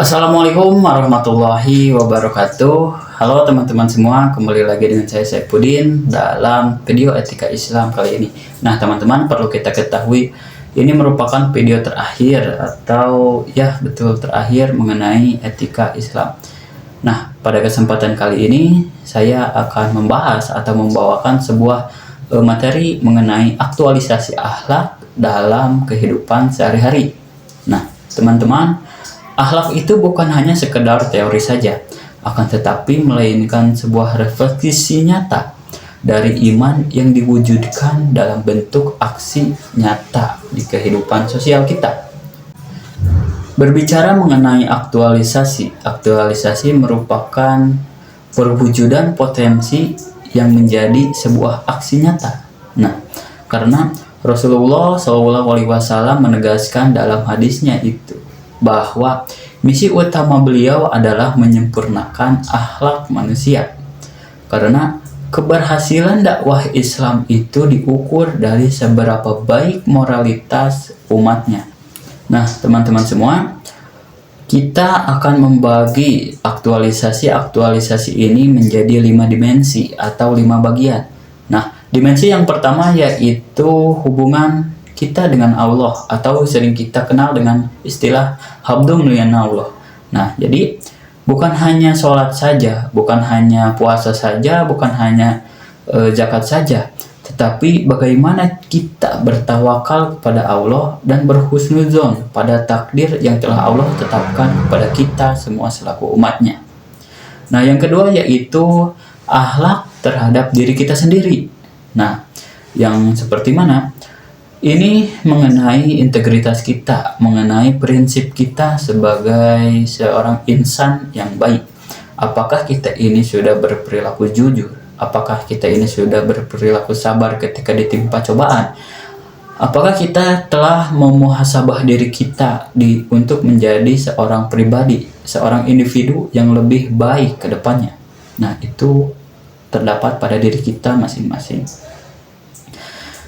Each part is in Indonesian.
Assalamualaikum warahmatullahi wabarakatuh. Halo teman-teman semua, kembali lagi dengan saya Saifuddin dalam video etika Islam kali ini. Nah teman-teman, perlu kita ketahui ini merupakan video terakhir atau ya betul terakhir mengenai etika Islam. Nah pada kesempatan kali ini saya akan membahas atau membawakan sebuah materi mengenai aktualisasi akhlak dalam kehidupan sehari-hari. Nah teman-teman, akhlak itu bukan hanya sekedar teori saja, akan tetapi melainkan sebuah refleksi nyata dari iman yang diwujudkan dalam bentuk aksi nyata di kehidupan sosial kita. Berbicara mengenai aktualisasi merupakan perwujudan potensi yang menjadi sebuah aksi nyata. Nah, karena Rasulullah SAW menegaskan dalam hadisnya itu bahwa misi utama beliau adalah menyempurnakan akhlak manusia. Karena keberhasilan dakwah Islam itu diukur dari seberapa baik moralitas umatnya. Nah, teman-teman semua, kita akan membagi aktualisasi ini menjadi 5 dimensi atau 5 bagian. Nah, dimensi yang pertama yaitu hubungan kita dengan Allah atau sering kita kenal dengan istilah habdum minallah. Nah, jadi bukan hanya sholat saja, bukan hanya puasa saja, bukan hanya zakat saja, tetapi bagaimana kita bertawakal kepada Allah dan berhusnuzon pada takdir yang telah Allah tetapkan kepada kita semua selaku umatnya. Nah, yang kedua yaitu akhlak terhadap diri kita sendiri. Nah, yang seperti mana? Ini mengenai integritas kita, mengenai prinsip kita sebagai seorang insan yang baik. Apakah kita ini sudah berperilaku jujur? Apakah kita ini sudah berperilaku sabar ketika ditimpa cobaan? Apakah kita telah memuhasabah diri kita untuk menjadi seorang pribadi, seorang individu yang lebih baik ke depannya? Nah, itu terdapat pada diri kita masing-masing.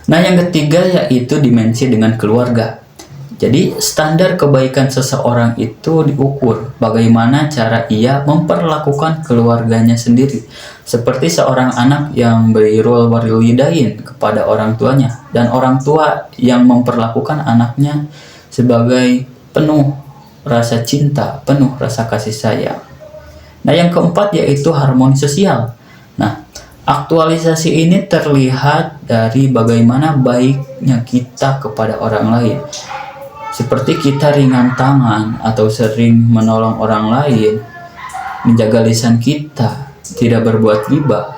Nah, yang ketiga yaitu dimensi dengan keluarga. Jadi, standar kebaikan seseorang itu diukur bagaimana cara ia memperlakukan keluarganya sendiri. Seperti seorang anak yang birrul walidain kepada orang tuanya, dan orang tua yang memperlakukan anaknya sebagai penuh rasa cinta, penuh rasa kasih sayang. Nah, yang keempat yaitu harmoni sosial. Nah, aktualisasi ini terlihat dari bagaimana baiknya kita kepada orang lain. Seperti kita ringan tangan atau sering menolong orang lain, menjaga lisan kita, tidak berbuat ghibah.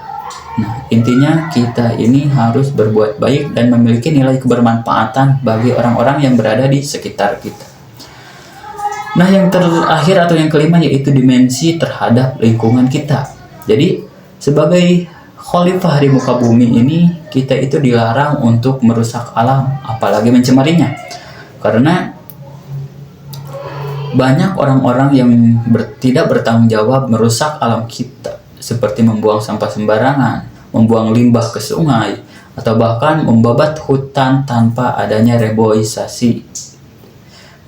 Nah, intinya kita ini harus berbuat baik dan memiliki nilai kebermanfaatan bagi orang-orang yang berada di sekitar kita. Nah, yang terakhir atau yang kelima yaitu dimensi terhadap lingkungan kita. Jadi, sebagai khalifah di muka bumi ini, kita itu dilarang untuk merusak alam, apalagi mencemarinya. Karena banyak orang-orang yang tidak bertanggung jawab merusak alam kita, seperti membuang sampah sembarangan, membuang limbah ke sungai, atau bahkan membabat hutan tanpa adanya reboisasi.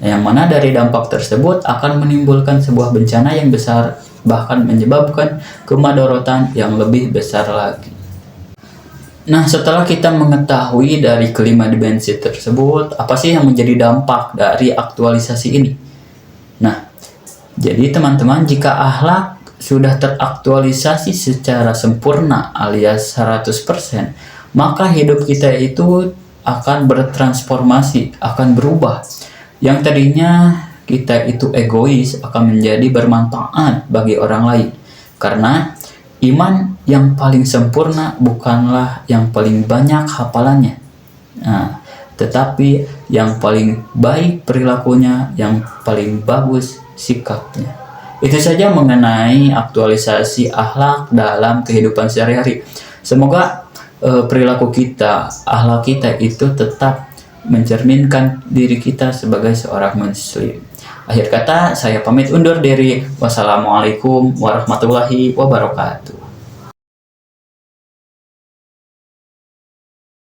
Yang mana dari dampak tersebut akan menimbulkan sebuah bencana yang besar, bahkan menyebabkan kemadorotan yang lebih besar lagi. Nah, setelah kita mengetahui dari kelima dimensi tersebut, apa sih yang menjadi dampak dari aktualisasi ini? Nah, jadi teman-teman, jika akhlak sudah teraktualisasi secara sempurna alias 100%, maka hidup kita itu akan bertransformasi, akan berubah. Yang tadinya kita itu egois akan menjadi bermanfaat bagi orang lain. Karena iman yang paling sempurna bukanlah yang paling banyak hafalannya, nah, tetapi yang paling baik perilakunya, yang paling bagus sikapnya. Itu saja mengenai aktualisasi akhlak dalam kehidupan sehari-hari. Semoga perilaku kita, akhlak kita itu tetap mencerminkan diri kita sebagai seorang muslim. Akhir kata, saya pamit undur diri. Wassalamualaikum warahmatullahi wabarakatuh.